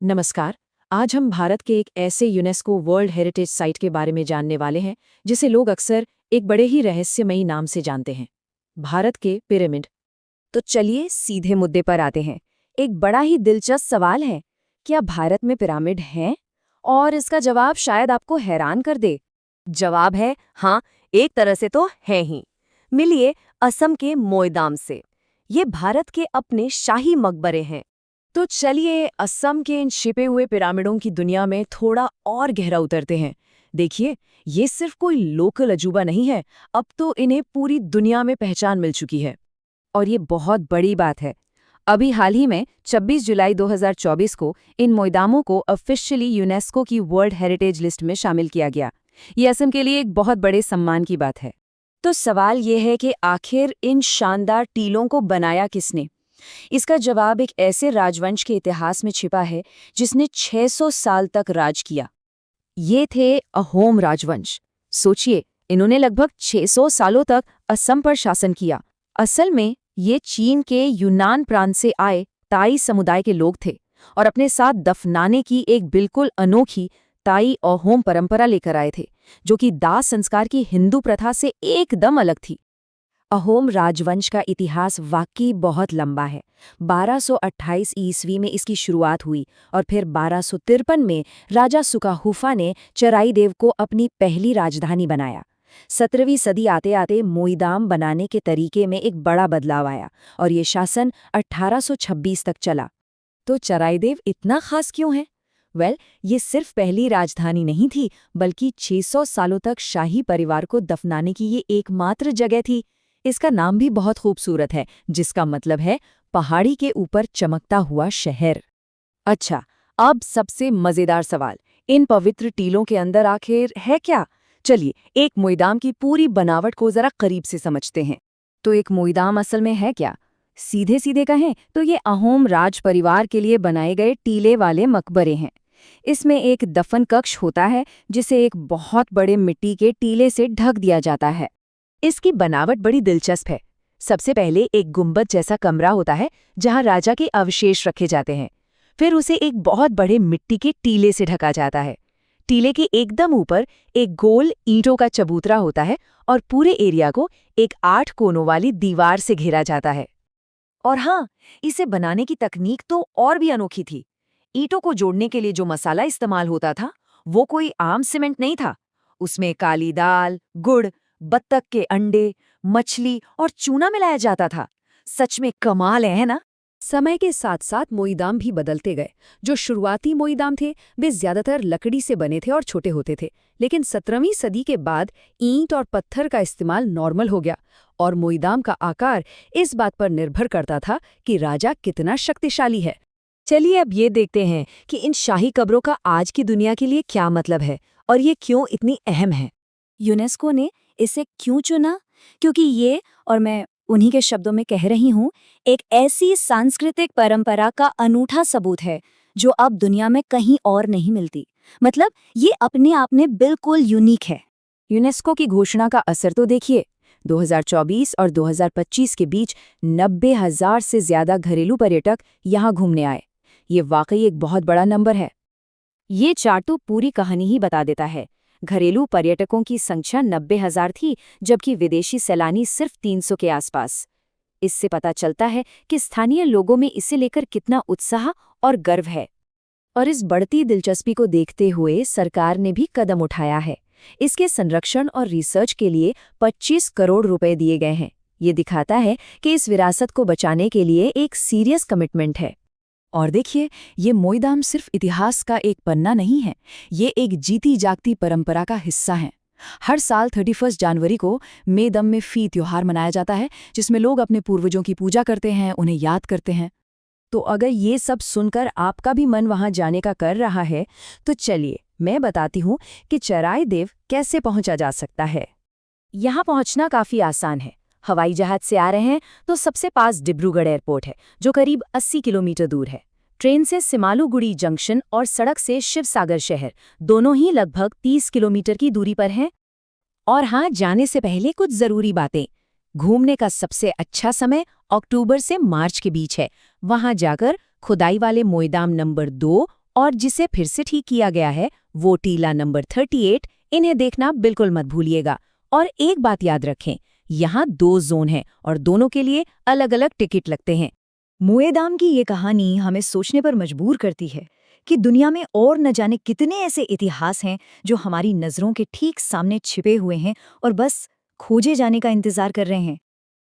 नमस्कार। आज हम भारत के एक ऐसे यूनेस्को वर्ल्ड हेरिटेज साइट के बारे में जानने वाले हैं जिसे लोग अक्सर एक बड़े ही रहस्यमयी नाम से जानते हैं, भारत के पिरामिड। तो चलिए सीधे मुद्दे पर आते हैं। एक बड़ा ही दिलचस्प सवाल है, क्या भारत में पिरामिड हैं? और इसका जवाब शायद आपको हैरान कर दे। जवाब है हाँ, एक तरह से तो है ही। मिलिए असम के मोइदाम से। ये भारत के अपने शाही मकबरे हैं। तो चलिए असम के इन छिपे हुए पिरामिडों की दुनिया में थोड़ा और गहरा उतरते हैं। देखिए, ये सिर्फ कोई लोकल अजूबा नहीं है, अब तो इन्हें पूरी दुनिया में पहचान मिल चुकी है। और ये बहुत बड़ी बात है। अभी हाल ही में 26 जुलाई 2024 को इन मोइदामों को ऑफिशियली यूनेस्को की वर्ल्ड हेरिटेज लिस्ट में शामिल किया गया। ये असम के लिए एक बहुत बड़े सम्मान की बात है। तो सवाल ये है कि आखिर इन शानदार टीलों को बनाया किसने? इसका जवाब एक ऐसे राजवंश के इतिहास में छिपा है जिसने 600 साल तक राज किया। ये थे अहोम राजवंश। सोचिए, इन्होंने लगभग 600 सालों तक असम पर शासन किया। असल में ये चीन के यूनान प्रांत से आए ताई समुदाय के लोग थे और अपने साथ दफनाने की एक बिल्कुल अनोखी ताई अहोम परंपरा लेकर आए थे, जो कि दाह संस्कार की हिंदू प्रथा से एकदम अलग थी। अहोम राजवंश का इतिहास वाकई बहुत लंबा है। 1228 ईस्वी में इसकी शुरुआत हुई और फिर 1253 में राजा सुकाहुफा ने चराईदेव को अपनी पहली राजधानी बनाया। 17वीं सदी आते आते मोइदाम बनाने के तरीके में एक बड़ा बदलाव आया और ये शासन 1826 तक चला। तो चराईदेव इतना खास क्यों है? ये सिर्फ पहली राजधानी नहीं थी, बल्कि 600 सालों तक शाही परिवार को दफनाने की ये एकमात्र जगह थी। इसका नाम भी बहुत खूबसूरत है, जिसका मतलब है पहाड़ी के ऊपर चमकता हुआ शहर। अच्छा, अब सबसे मजेदार सवाल, इन पवित्र टीलों के अंदर आखिर है क्या? चलिए एक मोइदाम की पूरी बनावट को जरा करीब से समझते हैं। तो एक मोइदाम असल में है क्या? सीधे सीधे कहें तो ये अहोम राज परिवार के लिए बनाए गए टीले वाले मकबरे हैं। इसमें एक दफन कक्ष होता है जिसे एक बहुत बड़े मिट्टी के टीले से ढक दिया जाता है। इसकी बनावट बड़ी दिलचस्प है। सबसे पहले एक गुंबद जैसा कमरा होता है जहां राजा के अवशेष रखे जाते हैं। फिर उसे एक बहुत बड़े मिट्टी के टीले से ढका जाता है। टीले के एकदम ऊपर एक गोल ईंटों का चबूतरा होता है और पूरे एरिया को एक 8 कोनों वाली दीवार से घेरा जाता है। और हाँ, इसे बनाने की तकनीक तो और भी अनोखी थी। ईंटों को जोड़ने के लिए जो मसाला इस्तेमाल होता था, वो कोई आम सीमेंट नहीं था। उसमें काली दाल, गुड़, बत्तख के अंडे, मछली और चूना मिलाया जाता था। सच में कमाल है ना? समय के साथ साथ मोइदाम भी बदलते गए। जो शुरुआती मोइदाम थे वे ज्यादातर लकड़ी से बने थे और छोटे होते थे, लेकिन 17वीं सदी के बाद ईंट और पत्थर का इस्तेमाल नॉर्मल हो गया और मोइदाम का आकार इस बात पर निर्भर करता था कि राजा कितना शक्तिशाली है। चलिए अब ये देखते हैं कि इन शाही कब्रों का आज की दुनिया के लिए क्या मतलब है और ये क्यों इतनी अहम है। यूनेस्को ने इसे क्यों चुना? क्योंकि ये, और मैं उन्हीं के शब्दों में कह रही हूँ, एक ऐसी सांस्कृतिक परंपरा का अनूठा सबूत है जो अब दुनिया में कहीं और नहीं मिलती। मतलब ये अपने आप में बिल्कुल यूनिक है। यूनेस्को की घोषणा का असर तो देखिए। 2024 और 2025 के बीच 90,000 से ज्यादा घरेलू पर्यटक यहाँ घूमने आए। ये वाकई एक बहुत बड़ा नंबर है। ये चार्ट तो पूरी कहानी ही बता देता है। घरेलू पर्यटकों की संख्या 90,000 थी, जबकि विदेशी सैलानी सिर्फ 300 के आसपास। इससे पता चलता है कि स्थानीय लोगों में इसे लेकर कितना उत्साह और गर्व है। और इस बढ़ती दिलचस्पी को देखते हुए सरकार ने भी कदम उठाया है। इसके संरक्षण और रिसर्च के लिए 25 करोड़ रुपए दिए गए हैं। ये दिखाता है कि इस विरासत को बचाने के लिए एक सीरियस कमिटमेंट है। और देखिए, ये मोइदाम सिर्फ इतिहास का एक पन्ना नहीं है, ये एक जीती जागती परंपरा का हिस्सा है। हर साल 31 जनवरी को मेदम में फी त्योहार मनाया जाता है, जिसमें लोग अपने पूर्वजों की पूजा करते हैं, उन्हें याद करते हैं। तो अगर ये सब सुनकर आपका भी मन वहां जाने का कर रहा है, तो चलिए मैं बताती हूँ कि चराईदेव कैसे पहुंचा जा सकता है। यहाँ पहुंचना काफी आसान है। हवाई जहाज से आ रहे हैं तो सबसे पास डिब्रूगढ़ एयरपोर्ट है, जो करीब 80 किलोमीटर दूर है। ट्रेन से सिमालुगुड़ी जंक्शन और सड़क से शिवसागर शहर, दोनों ही लगभग 30 किलोमीटर की दूरी पर हैं। और हाँ, जाने से पहले कुछ जरूरी बातें। घूमने का सबसे अच्छा समय अक्टूबर से मार्च के बीच है। वहां जाकर खुदाई वाले मोइदाम नंबर 2 और जिसे फिर से ठीक किया गया है वो टीला नंबर 38, इन्हें देखना बिल्कुल मत भूलिएगा। और एक बात याद रखें, यहाँ 2 जोन हैं और दोनों के लिए अलग-अलग टिकट लगते हैं। मुएदाम की ये कहानी हमें सोचने पर मजबूर करती है कि दुनिया में और न जाने कितने ऐसे इतिहास हैं जो हमारी नज़रों के ठीक सामने छिपे हुए हैं और बस खोजे जाने का इंतजार कर रहे हैं।